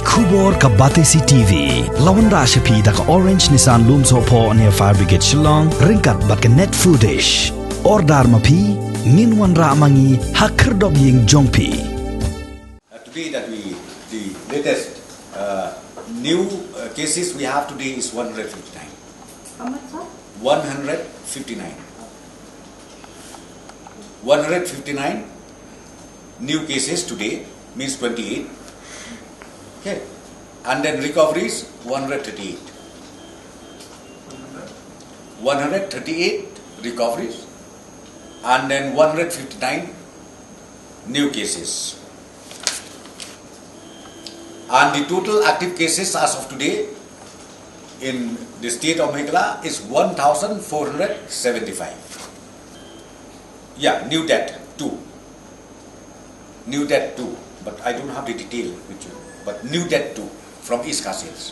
Khubor ka Batesi TV. Lawan Rashapi da ka Orange Nissan Lumso po near Fire Brigade Shillong. Ringkat bat ka net foodish. Ordar mapi. Minwan ra mangi hakerdog ying jongpi. Today that the latest new cases we have today is 159. How much, sir? 159. 159 new cases today means 28. Okay, and then recoveries 138. 138 recoveries, and then 159 new cases. And the total active cases as of today in the state of Meghalaya is 1,475. Yeah, new death 2. New death 2, but I don't have the detail with you. But new death 2 from East Khasiats.